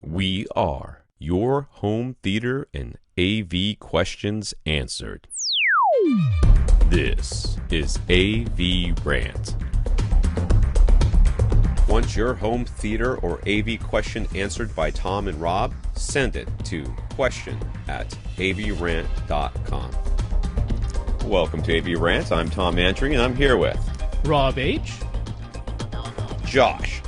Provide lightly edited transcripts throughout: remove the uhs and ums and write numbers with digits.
We are your home theater and AV questions answered. This is AVRant. Want your home theater or AV question answered by Tom and Rob? Send it to question@avrant.com. Welcome to AVRant. I'm Tom Andry, and I'm here with Rob H. Josh.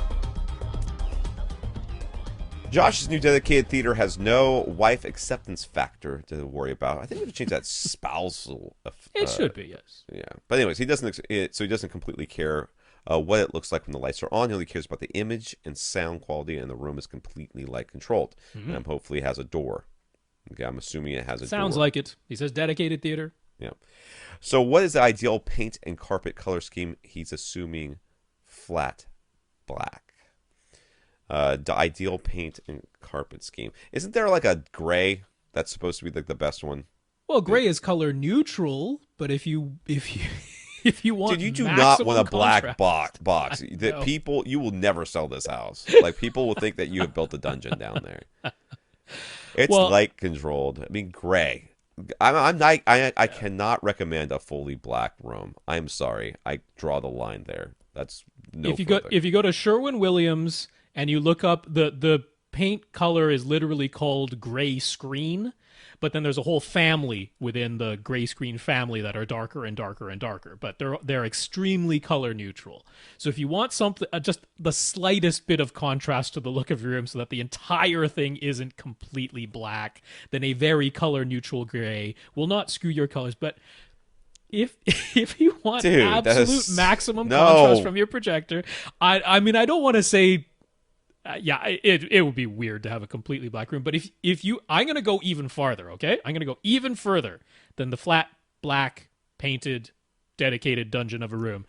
Josh's new dedicated theater has no wife acceptance factor to worry about. I think we have to change that spousal. It should be, yes. Yeah, but anyways, he doesn't completely care what it looks like when the lights are on. He only cares about the image and sound quality, and the room is completely light controlled. Mm-hmm. And hopefully, it has a door. Okay, I'm assuming it has a door. Sounds like it. He says dedicated theater. Yeah. So, what is the ideal paint and carpet color scheme? He's assuming flat black. The ideal paint and carpet scheme. Isn't there like a gray that's supposed to be like the best one? Well, gray is color neutral, but if you want, dude, you do not want a black box. That people, you will never sell this house. Like people will think that you have built a dungeon down there. It's light controlled. I mean, gray. I cannot recommend a fully black room. I'm sorry. I draw the line there. That's no. If you go to Sherwin-Williams and you look up the paint color is literally called gray screen, but then there's a whole family within the gray screen family that are darker and darker and darker, but they're extremely color neutral. So if you want something, just the slightest bit of contrast to the look of your room so that the entire thing isn't completely black, then a very color neutral gray will not skew your colors. But if you want absolute maximum contrast from your projector, I mean, I don't want to say, it would be weird to have a completely black room. But if you, I'm going to go even farther, okay? I'm going to go even further than the flat, black, painted, dedicated dungeon of a room.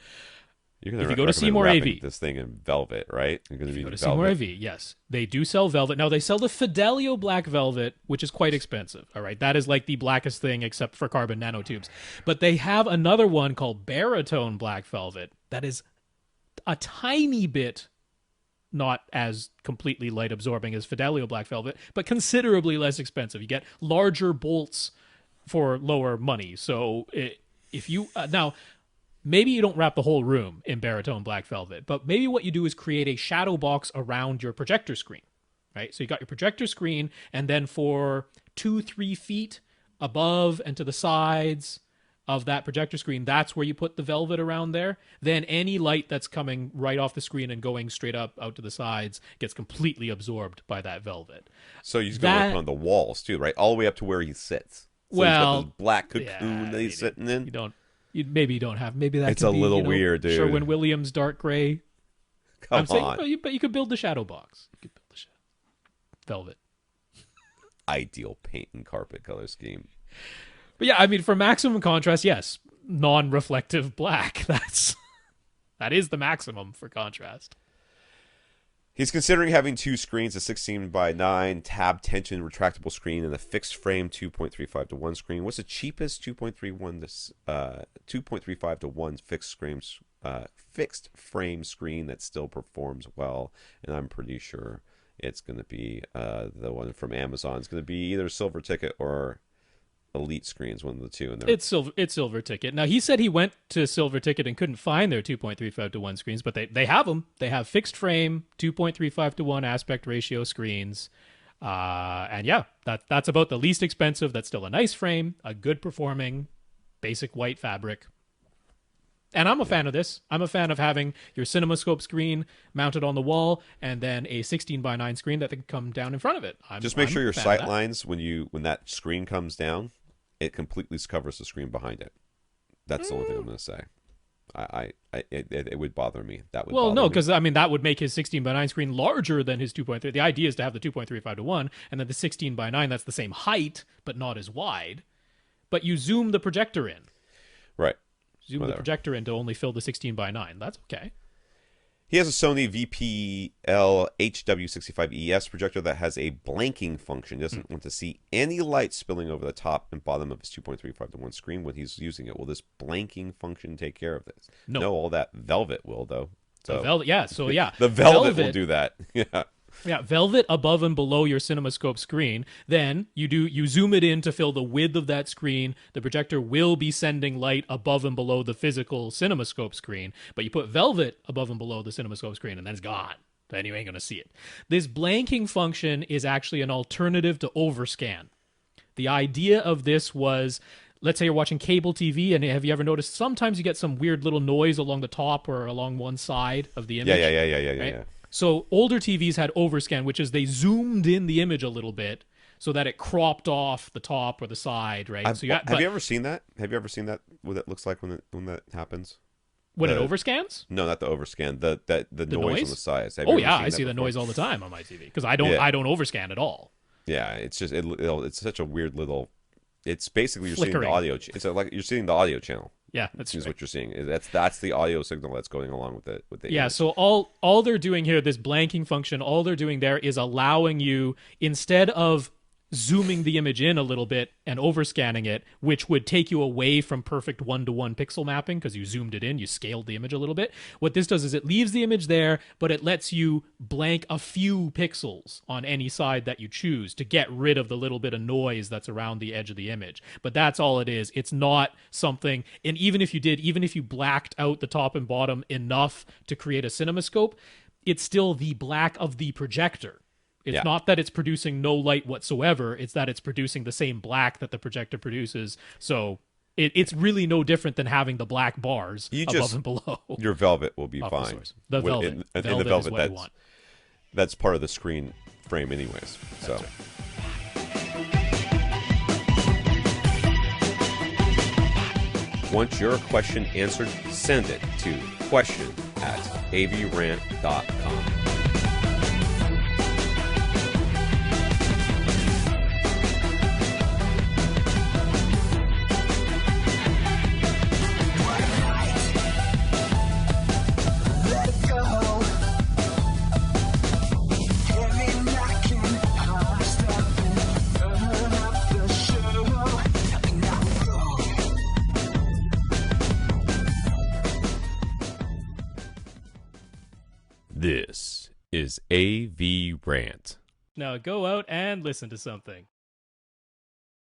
If you go to Seymour AV, this thing in velvet, right? You're going to go to Seymour AV, yes. They do sell velvet. Now, they sell the Fidelio black velvet, which is quite expensive, all right? That is like the blackest thing except for carbon nanotubes. But they have another one called baritone black velvet that is a tiny bit not as completely light absorbing as Fidelio black velvet, but considerably less expensive. You get larger bolts for lower money. So if you now maybe you don't wrap the whole room in baritone black velvet, but maybe what you do is create a shadow box around your projector screen, right? So you got your projector screen, and then for 2-3 feet above and to the sides of that projector screen, that's where you put the velvet around there. Then any light that's coming right off the screen and going straight up out to the sides gets completely absorbed by that velvet. So he's going to work on the walls too, right? All the way up to where he sits. So he's got this black cocoon that he's sitting in. Maybe you don't have. Maybe that it's a little weird, dude. Sherwin-Williams dark gray. Come on. But you could build the shadow box. You could build the velvet. Ideal paint and carpet color scheme. But yeah, I mean, for maximum contrast, yes, non-reflective black. That is the maximum for contrast. He's considering having two screens, a 16:9 tab tension retractable screen and a fixed frame 2.35:1 screen. What's the cheapest 2.35:1 fixed frame screen that still performs well? And I'm pretty sure it's going to be the one from Amazon. It's going to be either Silver Ticket or Elite screens, one of the two. And it's Silver Ticket. Now, he said he went to Silver Ticket and couldn't find their 2.35:1 screens, but they have them. They have fixed frame 2.35:1 aspect ratio screens. And yeah, that's about the least expensive. That's still a nice frame, a good performing, basic white fabric. And I'm a fan of this. I'm a fan of having your CinemaScope screen mounted on the wall and then a 16:9 screen that can come down in front of it. Just make sure your sight lines, when that screen comes down, it completely covers the screen behind it. That's the only thing I'm going to say. It would bother me. Because I mean that would make his 16:9 screen larger than his 2.3. The idea is to have the 2.35:1, and then the 16:9 that's the same height but not as wide. But you zoom the projector in. Right. Zoom the projector in to only fill the 16:9. That's okay. He has a Sony VPL HW65ES projector that has a blanking function. He doesn't want to see any light spilling over the top and bottom of his 2.35:1 screen when he's using it. Will this blanking function take care of this? No, all that velvet will, though. So the velvet, yeah. So yeah, the velvet will do that. Yeah. Yeah, velvet above and below your CinemaScope screen. Then you zoom it in to fill the width of that screen. The projector will be sending light above and below the physical CinemaScope screen, but you put velvet above and below the CinemaScope screen, and then it's gone. Then you ain't gonna see it. This blanking function is actually an alternative to overscan. The idea of this was, let's say you're watching cable TV, and have you ever noticed sometimes you get some weird little noise along the top or along one side of the image? Yeah. So older TVs had overscan, which is they zoomed in the image a little bit so that it cropped off the top or the side, right? Have you ever seen that? Have you ever seen that? What it looks like when that happens? When it overscans? No, not the overscan. The noise on the sides. Oh yeah, I see the noise all the time on my TV because I don't overscan at all. Yeah, it's just it's such a weird little. It's basically you're Flickering. seeing the audio. It's like you're seeing the audio channel. Yeah, that's right. What you're seeing. That's the audio signal that's going along with it. Yeah, image. so all they're doing here, this blanking function, all they're doing there is allowing you, instead of zooming the image in a little bit and overscanning it, which would take you away from perfect one-to-one pixel mapping because you zoomed it in, you scaled the image a little bit. What this does is it leaves the image there, but it lets you blank a few pixels on any side that you choose to get rid of the little bit of noise that's around the edge of the image. But that's all it is. It's not something, and even if you blacked out the top and bottom enough to create a CinemaScope, it's still the black of the projector. It's not that it's producing no light whatsoever. It's that it's producing the same black that the projector produces. So it's really no different than having the black bars above and below. Your velvet will be fine. The velvet. In the velvet is what you want. That's part of the screen frame anyways. So. Right. Want your question answered? Send it to question@avrant.com. This is AVRant. Now go out and listen to something.